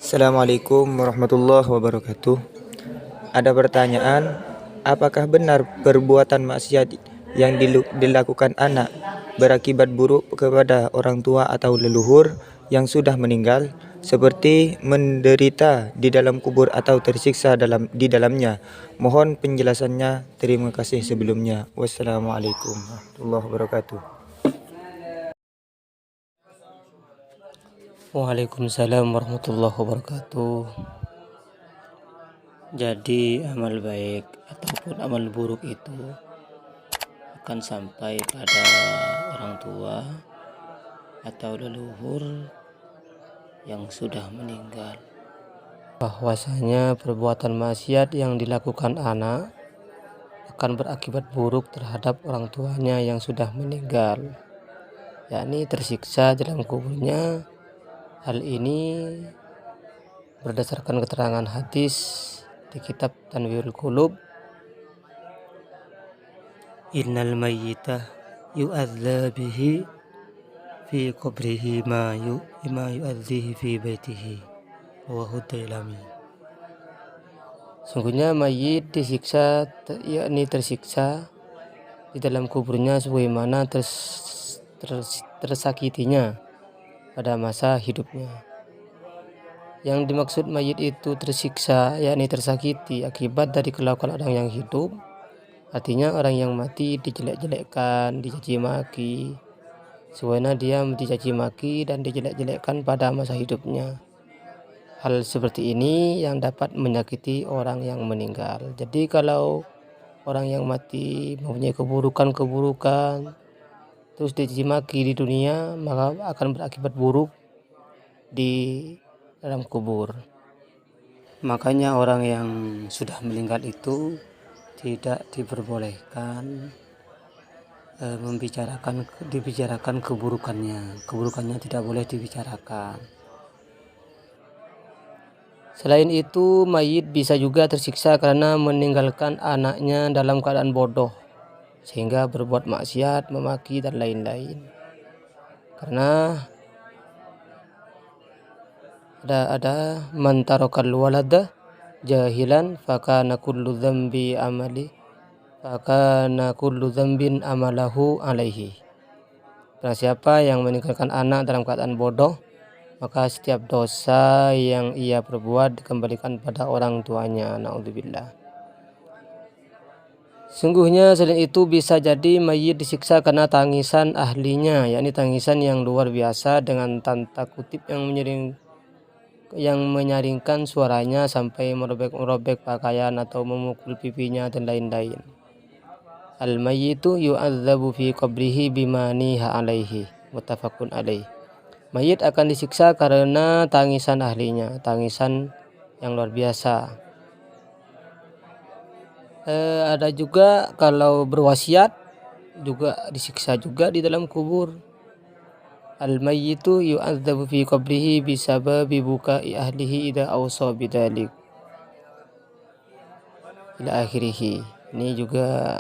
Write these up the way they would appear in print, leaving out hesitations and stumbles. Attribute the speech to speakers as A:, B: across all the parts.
A: Assalamualaikum warahmatullahi wabarakatuh. Ada pertanyaan, apakah benar perbuatan maksiat yang dilakukan anak berakibat buruk kepada orang tua atau leluhur yang sudah meninggal, seperti menderita di dalam kubur atau tersiksa di dalamnya? Mohon penjelasannya. Terima kasih sebelumnya. Wassalamualaikum warahmatullahi wabarakatuh.
B: Waalaikumsalam warahmatullahi wabarakatuh. Jadi amal baik ataupun amal buruk itu akan sampai pada orang tua atau leluhur yang sudah meninggal. Bahwasanya perbuatan maksiat yang dilakukan anak akan berakibat buruk terhadap orang tuanya yang sudah meninggal, yakni tersiksa dalam kuburnya. Hal ini berdasarkan keterangan hadis di kitab Tanwirul Qulub, innal mayyita yu'adza bihi fi qabrihi ma yu'adzihi fi baitihi rawahu Dailami. Sungguhnya mayit disiksa, yakni tersiksa di dalam kuburnya sebagaimana tersakitinya pada masa hidupnya. Yang dimaksud mayit itu tersiksa, yakni tersakiti akibat dari kelakuan orang yang hidup. Artinya orang yang mati dijelek-jelekkan, dicaci maki, sebagaimana dia dicaci maki dan dijelek-jelekkan pada masa hidupnya. Hal seperti ini yang dapat menyakiti orang yang meninggal. Jadi kalau orang yang mati mempunyai keburukan-keburukan terus dicaci maki di dunia, maka akan berakibat buruk di dalam kubur. Makanya orang yang sudah meninggal itu tidak diperbolehkan dibicarakan keburukannya tidak boleh dibicarakan. Selain itu, mayit bisa juga tersiksa karena meninggalkan anaknya dalam keadaan bodoh sehingga berbuat maksiat, memaki dan lain-lain. Karena ada man tarakal walada jahilan fakana kullu dzambin amalahu alaihi. Nah, siapa yang meninggalkan anak dalam keadaan bodoh, maka setiap dosa yang ia perbuat dikembalikan pada orang tuanya. Naudzubillah. Sungguhnya selain itu bisa jadi mayit disiksa karena tangisan ahlinya, yakni tangisan yang luar biasa dengan tanda kutip yang menyaringkan suaranya sampai merobek pakaian atau memukul pipinya dan lain-lain. Al-mayyitu yu'adzabu fi qabrihi bima niha alaihi, muttafaqun alaih. Mayit akan disiksa karena tangisan ahlinya, tangisan yang luar biasa. Ada juga kalau berwasiat juga disiksa juga di dalam kubur. Al-mayyitu yu'adzabu fi qabrihi bisababi bukai ahlihi idza awsa bidzalik ila akhirih. Ini juga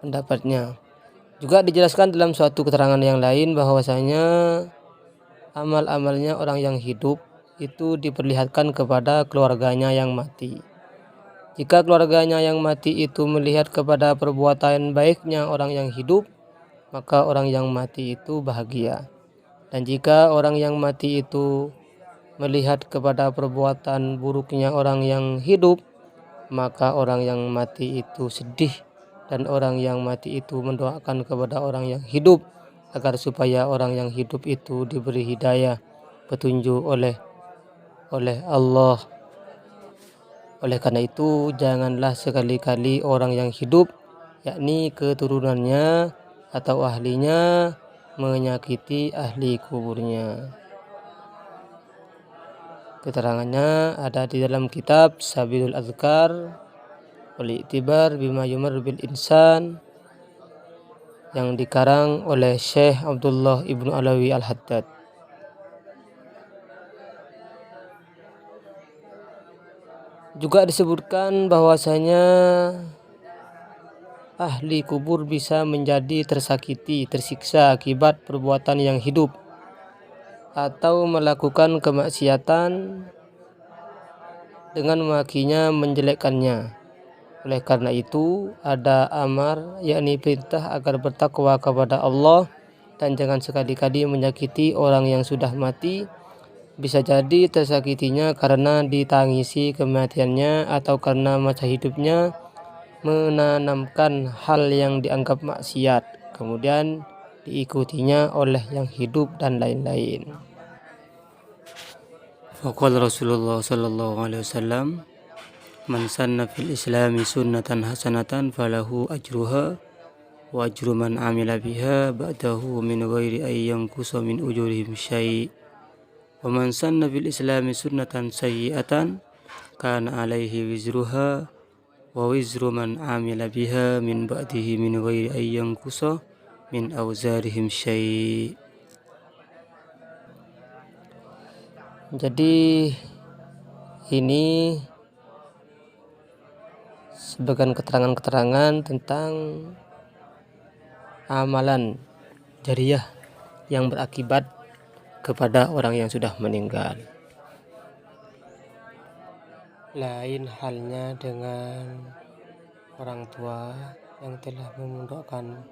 B: pendapatnya. Juga dijelaskan dalam suatu keterangan yang lain bahwasanya amal-amalnya orang yang hidup itu diperlihatkan kepada keluarganya yang mati. Jika keluarganya yang mati itu melihat kepada perbuatan baiknya orang yang hidup, maka orang yang mati itu bahagia. Dan jika orang yang mati itu melihat kepada perbuatan buruknya orang yang hidup, maka orang yang mati itu sedih. Dan orang yang mati itu mendoakan kepada orang yang hidup agar supaya orang yang hidup itu diberi hidayah, petunjuk oleh Allah. Oleh karena itu, janganlah sekali-kali orang yang hidup, yakni keturunannya atau ahlinya, menyakiti ahli kuburnya. Keterangannya ada di dalam kitab Sabilul Azkar wal I'tibar bima yumar bil insan yang dikarang oleh Syekh Abdullah Ibnu Alawi Al-Haddad. Juga disebutkan bahwasanya ahli kubur bisa menjadi tersakiti, tersiksa akibat perbuatan yang hidup. atau melakukan kemaksiatan dengan memakinya, menjelekkannya. Oleh karena itu, ada amar, yakni perintah agar bertakwa kepada Allah dan jangan sekali-kali menyakiti orang yang sudah mati. Bisa jadi tersakitinya karena ditangisi kematiannya atau karena masa hidupnya menanamkan hal yang dianggap maksiat, kemudian diikutinya oleh yang hidup dan lain-lain. Faqala Rasulullah sallallahu alaihi wasallam, man sanna fil islami sunnatan hasanatan falahu ajruha wa ajru man amila biha ba'dahu min ghairi ay yanqusa min ujurihim syai'. Wa man sanna fil islami sunnatan sayyi'atan kana alaihi wizruha wa wizru man amila biha min ba'dihi min ghairi ay yanqusa min awzarihim syai'. Jadi ini sebagian keterangan-keterangan tentang amalan jariyah yang berakibat kepada orang yang sudah meninggal. Lain halnya dengan orang tua yang telah memondokkan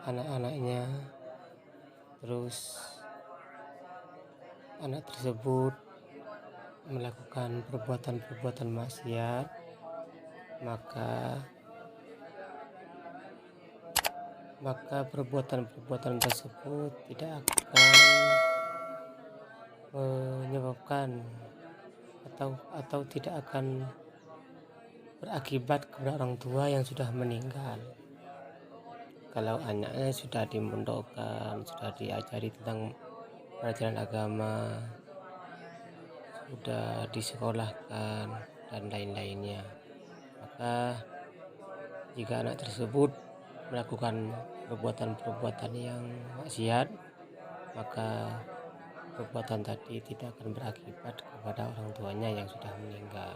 B: anak-anaknya, terus anak tersebut melakukan perbuatan-perbuatan maksiat, maka perbuatan-perbuatan tersebut tidak akan menyebabkan atau tidak akan berakibat kepada orang tua yang sudah meninggal. Kalau anaknya sudah dimondokkan, sudah diajari tentang pelajaran agama, sudah disekolahkan dan lain-lainnya, maka jika anak tersebut melakukan perbuatan-perbuatan yang maksiat, maka perbuatan tadi tidak akan berakibat kepada orang tuanya yang sudah meninggal.